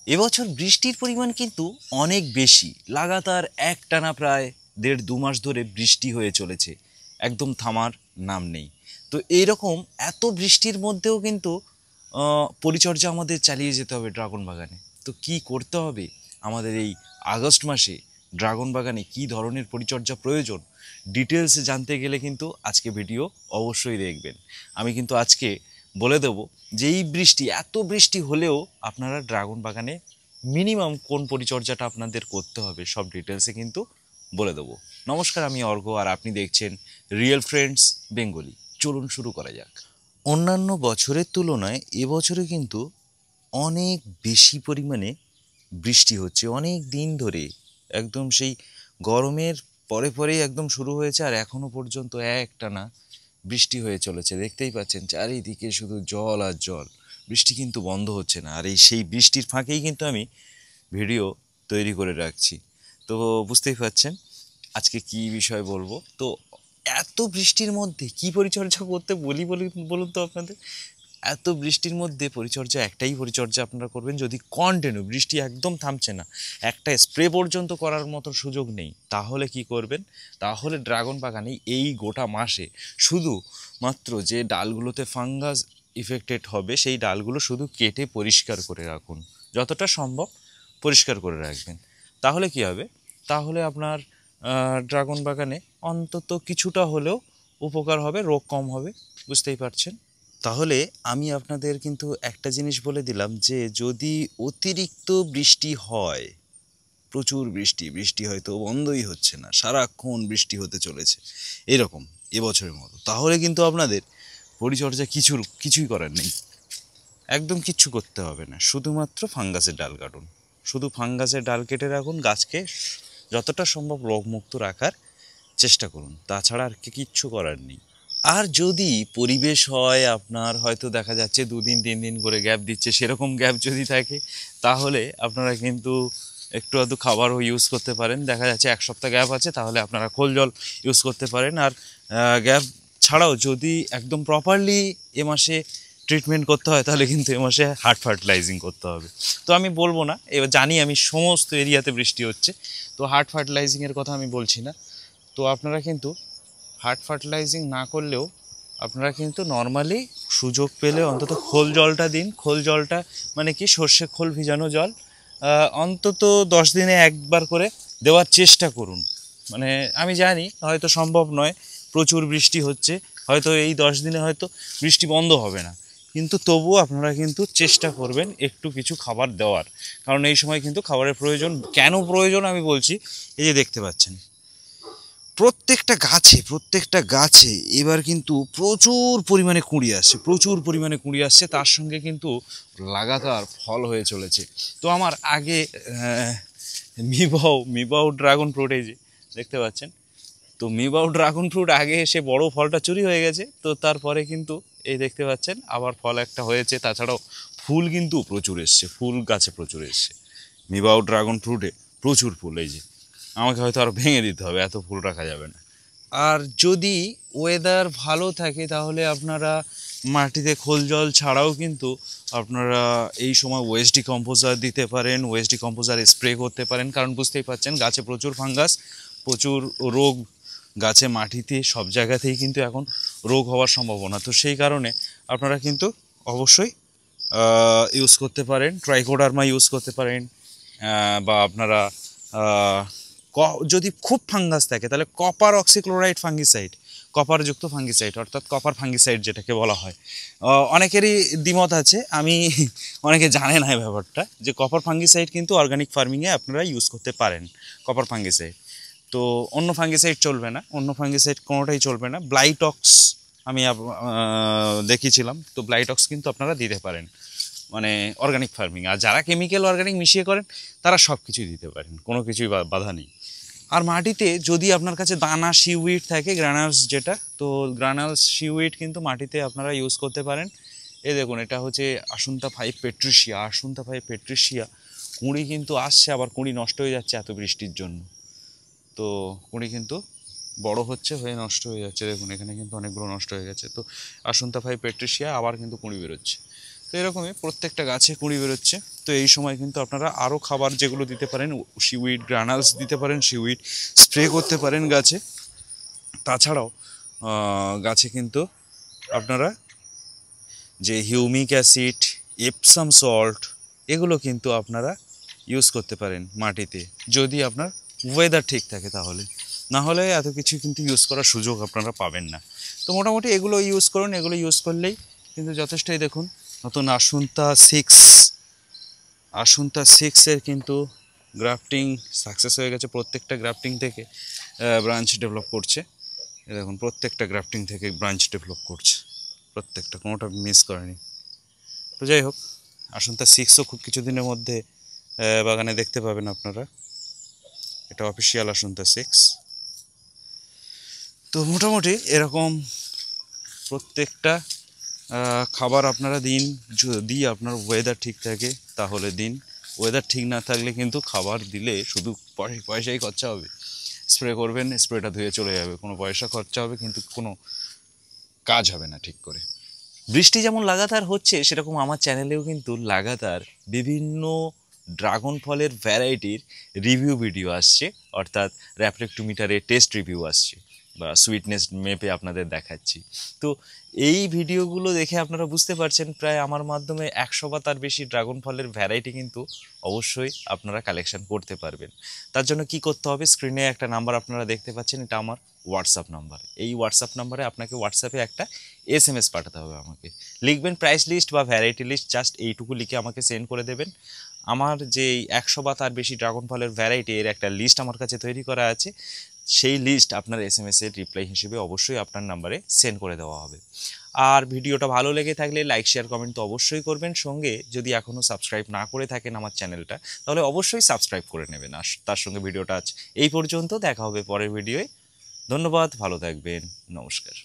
এবছর বৃষ্টির পরিমাণ কিন্তু অনেক বেশি। লাগাতার একটানা প্রায় ১.৫-২ মাস ধরে বৃষ্টি হয়ে চলেছে, একদম থামার নাম নেই। তো এইরকম এত বৃষ্টির মধ্যেও কিন্তু পরিচর্যা আমাদের চালিয়ে যেতে হবে ড্রাগন বাগানে। তো কি করতে হবে আমাদের এই আগস্ট মাসে, ড্রাগন বাগানে কী ধরনের পরিচর্যা প্রয়োজন, ডিটেলসে জানতে গেলে কিন্তু আজকে ভিডিও অবশ্যই দেখবেন। আমি কিন্তু আজকে বলে দেব যে এই বৃষ্টি, এত বৃষ্টি হলেও আপনারা ড্রাগন বাগানে মিনিমাম কোন পরিচর্যাটা আপনাদের করতে হবে সব ডিটেলসে কিন্তু বলে দেবো। নমস্কার, আমি অর্ঘ আর আপনি দেখছেন রিয়েল ফ্রেন্ডস বেঙ্গলি। চলুন শুরু করা যাক। অন্যান্য বছরের তুলনায় এবছরে কিন্তু অনেক বেশি পরিমাণে বৃষ্টি হচ্ছে অনেক দিন ধরে। একদম সেই গরমের পরে পরেই একদম শুরু হয়েছে, আর এখনও পর্যন্ত একটানা বৃষ্টি হয়ে চলেছে। দেখতেই পাচ্ছেন চারিদিকে শুধু জল আর জল, বৃষ্টি কিন্তু বন্ধ হচ্ছে না। আর সেই বৃষ্টির ফাঁকেই কিন্তু আমি ভিডিও তৈরি করে রাখছি। তো বুঝতেই পারছেন আজকে কি বিষয় বলবো। তো এত বৃষ্টির মধ্যে কি পরিচর্যা করতে বলুন তো আপনাদের। এত বৃষ্টির মধ্যে পরিচর্যা, একটাই পরিচর্যা আপনারা করবেন যদি কন্টিনিউ বৃষ্টি একদম থামছে না, একটা স্প্রে পর্যন্ত করার মতো সুযোগ নেই, তাহলে কি করবেন? তাহলে ড্রাগন বাগানে এই গোটা মাসে শুধু মাত্র যে ডালগুলোতে ফাঙ্গাস ইফেক্টেড হবে সেই ডালগুলো শুধু কেটে পরিষ্কার করে রাখুন, যতটা সম্ভব পরিষ্কার করে রাখবেন। তাহলে কি হবে? তাহলে আপনার ড্রাগন বাগানে অন্তত কিছুটা হলেও উপকার হবে, রোগ কম হবে। বুঝতেই পারছেন। তাহলে আমি আপনাদের কিন্তু একটা জিনিস বলে দিলাম যে যদি অতিরিক্ত বৃষ্টি হয়, প্রচুর বৃষ্টি, বৃষ্টি হয়তো বন্ধই হচ্ছে না, সারাক্ষণ বৃষ্টি হতে চলেছে এরকম এবছরের মতো, তাহলে কিন্তু আপনাদের পরিচর্যা কিছুই করার নেই, একদম কিচ্ছু করতে হবে না। শুধুমাত্র ফাঙ্গাসের ডাল কাটুন, শুধু ফাঙ্গাসের ডাল কেটে রাখুন, গাছকে যতটা সম্ভব রোগমুক্ত রাখার চেষ্টা করুন, তাছাড়া আর কিচ্ছু করার নেই। আর যদি পরিবেশ হয় আপনার, হয়তো দেখা যাচ্ছে ২ দিন ৩ দিন করে গ্যাপ দিচ্ছে, সেরকম গ্যাপ যদি থাকে তাহলে আপনারা কিন্তু একটু আধটু খাবারও ইউজ করতে পারেন। দেখা যাচ্ছে ১ সপ্তাহ গ্যাপ আছে, তাহলে আপনারা খোল জল ইউজ করতে পারেন। আর গ্যাপ ছাড়াও যদি একদম প্রপারলি এ মাসে ট্রিটমেন্ট করতে হয় তাহলে কিন্তু এ মাসে হার্ড ফার্টিলাইজিং করতে হবে। তো আমি বলবো না, এবার জানি আমি সমস্ত এরিয়াতে বৃষ্টি হচ্ছে, তো হার্ড ফার্টিলাইজিংয়ের কথা আমি বলছি না। তো আপনারা কিন্তু হার্ড ফার্টিলাইজিং না করলেও আপনারা কিন্তু নর্মালি সুযোগ পেলে অন্তত খোল জলটা দিন। খোল জলটা মানে কি, সর্ষে খোল ভিজানো জল অন্তত 10 দিনে একবার করে দেওয়ার চেষ্টা করুন। মানে আমি জানি হয়তো সম্ভব নয়, প্রচুর বৃষ্টি হচ্ছে, হয়তো এই 10 দিনে হয়তো বৃষ্টি বন্ধ হবে না, কিন্তু তবুও আপনারা কিন্তু চেষ্টা করবেন একটু কিছু খাবার দেওয়ার। কারণ এই সময় কিন্তু খাবারের প্রয়োজন। কেন প্রয়োজন আমি বলছি, এই যে দেখতে পাচ্ছেন প্রত্যেকটা গাছে এবার কিন্তু প্রচুর পরিমাণে কুঁড়ি আসছে, প্রচুর পরিমাণে কুঁড়ি আসছে, তার সঙ্গে কিন্তু লাগাতার ফল হয়ে চলেছে। তো আমার আগে মিবাও ড্রাগন ফ্রুট, এই যে দেখতে পাচ্ছেন, তো মিবাও ড্রাগন ফ্রুট আগে এসে বড় ফলটা চুরি হয়ে গেছে, তো তারপরে কিন্তু এই দেখতে পাচ্ছেন আবার ফল একটা হয়েছে। তাছাড়াও ফুল কিন্তু প্রচুর এসছে, ফুল গাছে প্রচুর এসছে, মিবাও ড্রাগন ফ্রুটে প্রচুর ফুল। এই যে আমাকে হয়তো আরও ভেঙে দিতে হবে, এত ফুল রাখা যাবে না। আর যদি ওয়েদার ভালো থাকে তাহলে আপনারা মাটিতে খোল জল ছাড়াও কিন্তু আপনারা এই সময় ওয়েস্ট ডিকম্পোজার দিতে পারেন, ওয়েস্ট ডিকম্পোজার স্প্রে করতে পারেন। কারণ বুঝতেই পারছেন গাছে প্রচুর ফাঙ্গাস, প্রচুর রোগ, গাছে মাটিতে সব জায়গাতেই কিন্তু এখন রোগ হওয়ার সম্ভাবনা। তো সেই কারণে আপনারা কিন্তু অবশ্যই ইউজ করতে পারেন, ট্রাইকোডার্মা ইউজ করতে পারেন, বা আপনারা যদি খুব ফাঙ্গাস থাকে তাহলে কপার অক্সিক্লোরাইড ফাঙ্গিসাইড, কপারযুক্ত ফাঙ্গিসাইড অর্থাৎ কপার ফাঙ্গিসাইড যেটাকে বলা হয়। অনেকেরই দ্বিমত আছে, আমি অনেকে জানে না এই ব্যাপারটা, যে কপার ফাঙ্গিসাইড কিন্তু অর্গানিক ফার্মিংয়ে আপনারা ইউজ করতে পারেন কপার ফাঙ্গিসাইড। তো অন্য ফাঙ্গিসাইড চলবে না, অন্য ফাঙ্গিসাইড কোনোটাই চলবে না। ব্লাইটক্স আমি দেখিয়েছিলাম, তো ব্লাইটক্স কিন্তু আপনারা দিতে পারেন মানে অর্গানিক ফার্মিং। আর যারা কেমিক্যাল অর্গানিক মিশিয়ে করেন তারা সব কিছুই দিতে পারেন, কোনো কিছুই বাধা নেই। আর মাটিতে যদি আপনার কাছে দানা শিউইড থাকে, গ্রানালস যেটা, তো গ্রানালস শিউইড কিন্তু মাটিতে আপনারা ইউজ করতে পারেন। এই দেখুন, এটা হচ্ছে আসুন্তা ফাইভ পেট্রিশিয়া। কুঁড়ি কিন্তু আসছে, আবার কুঁড়ি নষ্ট হয়ে যাচ্ছে এত বৃষ্টির জন্য। তো কুঁড়ি কিন্তু বড় হচ্ছে, হয়ে নষ্ট হয়ে যাচ্ছে। দেখুন এখানে কিন্তু অনেকগুলো নষ্ট হয়ে গেছে। তো আসুন্তা ফাইভ পেট্রিশিয়া আবার কিন্তু কুঁড়ি বেরোচ্ছে। তো এরকমই প্রত্যেকটা গাছে কুঁড়ি বেরোচ্ছে। তো এই সময় কিন্তু আপনারা আরও খাবার যেগুলো দিতে পারেন, সিউইড গ্রানালস দিতে পারেন, সিউইড স্প্রে করতে পারেন গাছে। তাছাড়াও গাছে কিন্তু আপনারা যে হিউমিক অ্যাসিড, এপসাম সল্ট, এগুলো কিন্তু আপনারা ইউজ করতে পারেন মাটিতে, যদি আপনার ওয়েদার ঠিক থাকে তাহলে। না হলে এত কিছু কিন্তু ইউজ করার সুযোগ আপনারা পাবেন না। তো মোটামুটি এগুলো ইউজ করুন, এগুলো ইউজ করলেই কিন্তু যথেষ্টই। দেখুন নতুন আশুনতা সিক্সের কিন্তু গ্রাফটিং সাকসেস হয়ে গেছে। প্রত্যেকটা গ্রাফটিং থেকে ব্রাঞ্চ ডেভেলপ করছে। দেখুন প্রত্যেকটা গ্রাফটিং থেকে ব্রাঞ্চ ডেভেলপ করছে, প্রত্যেকটা, কোনোটা মিস করেনি। তো যাই হোক, আশুনতা সিক্সও খুব কিছুদিনের মধ্যে বাগানে দেখতে পাবেন আপনারা। এটা অফিসিয়াল আশুনতা সিক্স। তো মোটামুটি এরকম প্রত্যেকটা খাবার আপনারা দিন, যদি আপনার ওয়েদার ঠিক থাকে তাহলে দিন। ওয়েদার ঠিক না থাকলে কিন্তু খাবার দিলে শুধু পয়সাই খরচা হবে। স্প্রে করবেন, স্প্রেটা ধুয়ে চলে যাবে, কোনো পয়সা খরচা হবে কিন্তু কোনো কাজ হবে না ঠিক করে। বৃষ্টি যেমন লাগাতার হচ্ছে, সেরকম আমার চ্যানেলেও কিন্তু লাগাতার বিভিন্ন ড্রাগন ফলের ভ্যারাইটির রিভিউ ভিডিও আসছে, অর্থাৎ র্যাফ্লেক্টোমিটারের টেস্ট রিভিউ আসছে বা সুইটনেস মেপে আপনাদের দেখাচ্ছি। তো এই ভিডিওগুলো দেখে আপনারা বুঝতে পারছেন প্রায় আমার মাধ্যমে 100 বা তার বেশি ড্রাগন ফলের ভ্যারাইটি কিন্তু অবশ্যই আপনারা কালেকশন করতে পারবেন। তার জন্য কি করতে হবে, স্ক্রিনে একটা নাম্বার আপনারা দেখতে পাচ্ছেন, এটা আমার হোয়াটসঅ্যাপ নাম্বার। এই হোয়াটসঅ্যাপ নাম্বারে আপনাকে হোয়াটসঅ্যাপে একটা SMS পাঠাতে হবে আমাকে। লিখবেন প্রাইস লিস্ট বা ভ্যারাইটি লিস্ট, জাস্ট এইটুকু লিখে আমাকে সেন্ড করে দেবেন। আমার যে 100 বা তার বেশি ড্রাগন ফলের ভ্যারাইটি, এর একটা লিস্ট আমার কাছে তৈরি করা আছে। সেই লিস্ট আপনার SMS এর রিপ্লাই হিসেবে অবশ্যই আপনার নাম্বারে সেন্ড করে দেওয়া হবে। আর ভিডিওটা ভালো লেগে থাকলে লাইক, শেয়ার, কমেন্ট তো অবশ্যই করবেন। সঙ্গে যদি এখনও সাবস্ক্রাইব না করে থাকেন আমার চ্যানেলটা, তাহলে অবশ্যই সাবস্ক্রাইব করে নেবেন। আর তার সঙ্গে ভিডিওটা আজ এই পর্যন্ত, দেখা হবে পরের ভিডিওয়ে। ধন্যবাদ, ভালো থাকবেন, নমস্কার।